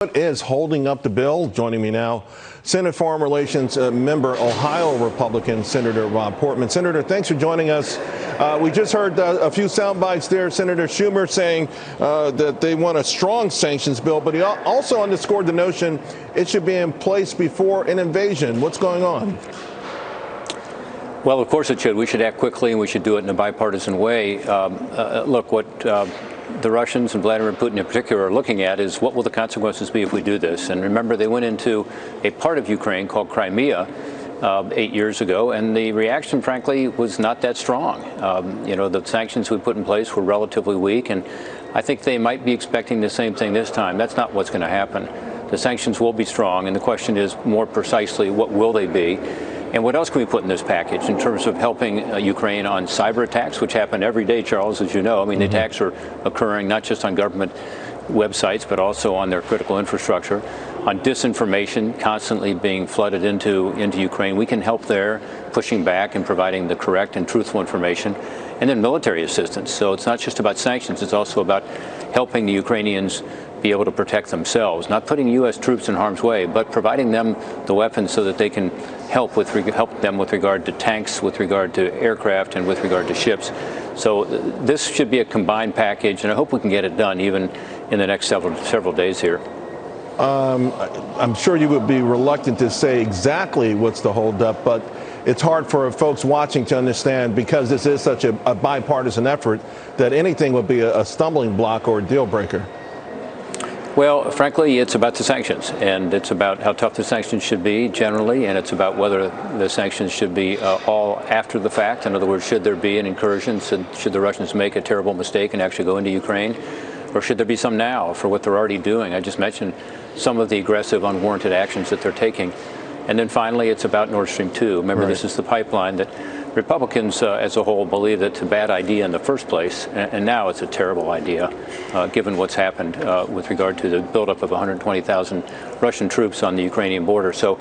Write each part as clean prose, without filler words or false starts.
What is holding up the bill? Joining me now, Senate Foreign Relations member, Ohio Republican Senator Rob Portman. Senator, thanks for joining us. We just heard a few sound bites there. Senator Schumer saying that they want a strong sanctions bill, but he also underscored the notion it should be in place before an invasion. What's going on? Well, of course it should. We should act quickly, and we should do it in a bipartisan way. Look, what the Russians and Vladimir Putin in particular are looking at is what will the consequences be if we do this. And remember, they went into a part of Ukraine called Crimea 8 years ago, and the reaction, frankly, was not that strong. The sanctions we put in place were relatively weak, and I think they might be expecting the same thing this time. That's not what's going to happen. The sanctions will be strong, and the question is more precisely, what will they be? And what else can we put in this package in terms of helping Ukraine on cyber attacks, which happen every day, Charles, as you know? I mean, the attacks are occurring not just on government websites, but also on their critical infrastructure, on disinformation constantly being flooded into Ukraine. We can help there, pushing back and providing the correct and truthful information, and then military assistance. So it's not just about sanctions, it's also about helping the Ukrainians be able to protect themselves, not putting U.S. troops in harm's way, but providing them the weapons so that they can help them with regard to tanks, with regard to aircraft, and with regard to ships. So this should be a combined package, and I hope we can get it done even in the next several days here. I'm sure you would be reluctant to say exactly what's the holdup, but it's hard for folks watching to understand, because this is such a bipartisan effort, that anything would be a stumbling block or a deal breaker. Well, frankly, it's about the sanctions, and it's about how tough the sanctions should be generally, and it's about whether the sanctions should be all after the fact. In other words, should there be an incursion? Should the Russians make a terrible mistake and actually go into Ukraine? Or should there be some now for what they're already doing? I just mentioned some of the aggressive, unwarranted actions that they're taking. And then finally, it's about Nord Stream 2. Remember, This is the pipeline that Republicans as a whole believe that it's a bad idea in the first place, and now it's a terrible idea, given what's happened with regard to the buildup of 120,000 Russian troops on the Ukrainian border. So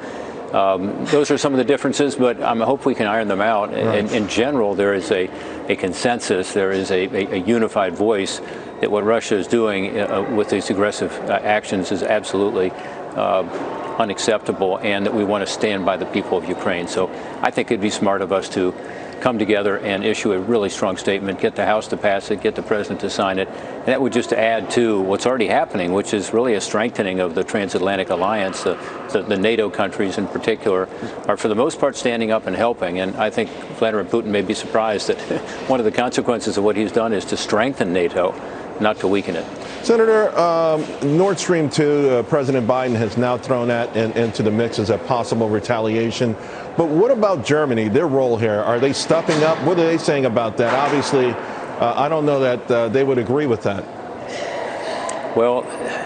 those are some of the differences, but I hope we can iron them out. In general, there is a consensus, there is a unified voice that what Russia is doing with these aggressive actions is absolutely unacceptable, and that we want to stand by the people of Ukraine. So I think it'd be smart of us to come together and issue a really strong statement, get the House to pass it, get the President to sign it, and that would just add to what's already happening, which is really a strengthening of the transatlantic alliance. The NATO countries in particular are for the most part standing up and helping, and I think Vladimir Putin may be surprised that one of the consequences of what he's done is to strengthen NATO, not to weaken it. Senator, Nord Stream 2, President Biden has now thrown that into the mix as a possible retaliation. But what about Germany, their role here? Are they stepping up? What are they saying about that? Obviously, I don't know that they would agree with that. Well,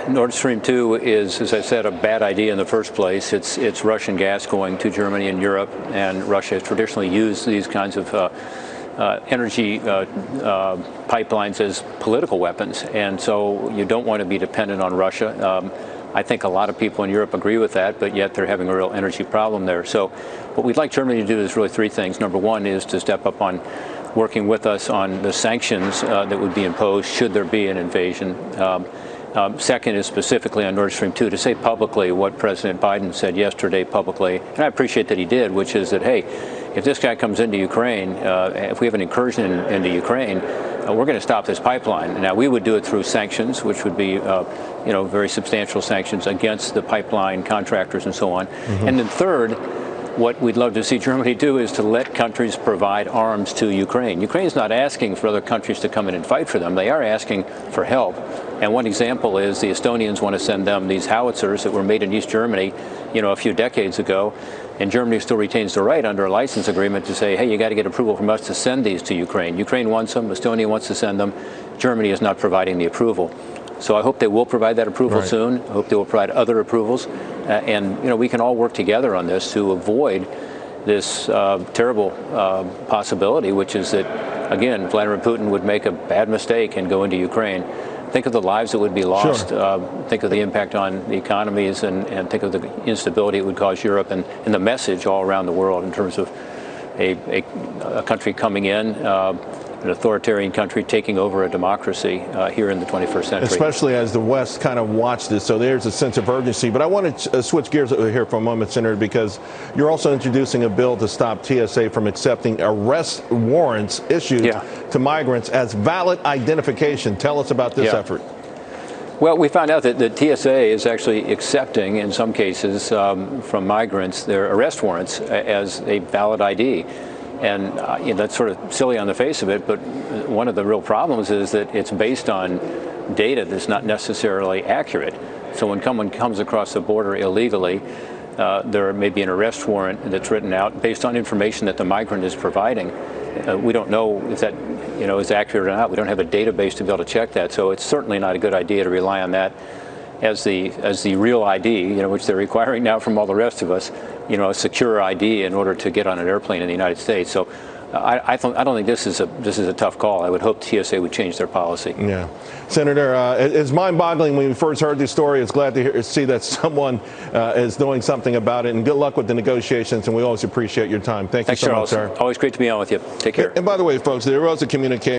Nord Stream 2 is, as I said, a bad idea in the first place. It's Russian gas going to Germany and Europe, and Russia has traditionally used these kinds of energy pipelines as political weapons, and so you don't want to be dependent on Russia. I think a lot of people in Europe agree with that, but yet they're having a real energy problem there. So what we'd like Germany to do is really three things. Number one is to step up on working with us on the sanctions that would be imposed should there be an invasion. Second is specifically on Nord Stream 2 to say publicly what President Biden said yesterday publicly, and I appreciate that he did, which is that, hey, if this guy comes into Ukraine, if we have an incursion into Ukraine, we're going to stop this pipeline. Now, we would do it through sanctions, which would be, very substantial sanctions against the pipeline contractors and so on. And then third, what we'd love to see Germany do is to let countries provide arms to Ukraine. Ukraine's not asking for other countries to come in and fight for them. They are asking for help. And one example is the Estonians want to send them these howitzers that were made in East Germany, a few decades ago. And Germany still retains the right under a license agreement to say, hey, you got to get approval from us to send these to Ukraine. Ukraine wants them. Estonia wants to send them. Germany is not providing the approval. So I hope they will provide that approval soon. I hope they will provide other approvals. And we can all work together on this to avoid this terrible possibility, which is that, again, Vladimir Putin would make a bad mistake and go into Ukraine. Think of the lives that would be lost. Think of the impact on the economies, and think of the instability it would cause Europe, and the message all around the world in terms of a country coming in an authoritarian country taking over a democracy here in the 21st century. Especially as the West kind of watched this, so there's a sense of urgency. But I want to switch gears here for a moment, Senator, because you're also introducing a bill to stop TSA from accepting arrest warrants issued to migrants as valid identification. Tell us about this effort. Well, we found out that the TSA is actually accepting, in some cases, from migrants, their arrest warrants as a valid ID. And that's sort of silly on the face of it, but one of the real problems is that it's based on data that's not necessarily accurate. So when someone comes across the border illegally, there may be an arrest warrant that's written out based on information that the migrant is providing. We don't know if that is accurate or not. We don't have a database to be able to check that. So it's certainly not a good idea to rely on that as the real ID, which they're requiring now from all the rest of us, a secure ID in order to get on an airplane in the United States. So I don't think this is a tough call. I would hope TSA would change their policy. Yeah, Senator, it's mind-boggling when we first heard this story. It's glad to see that someone is doing something about it. And good luck with the negotiations. And we always appreciate your time. Thanks you so much, sir. Always great to be on with you. Take care. And by the way, folks, there was a communication.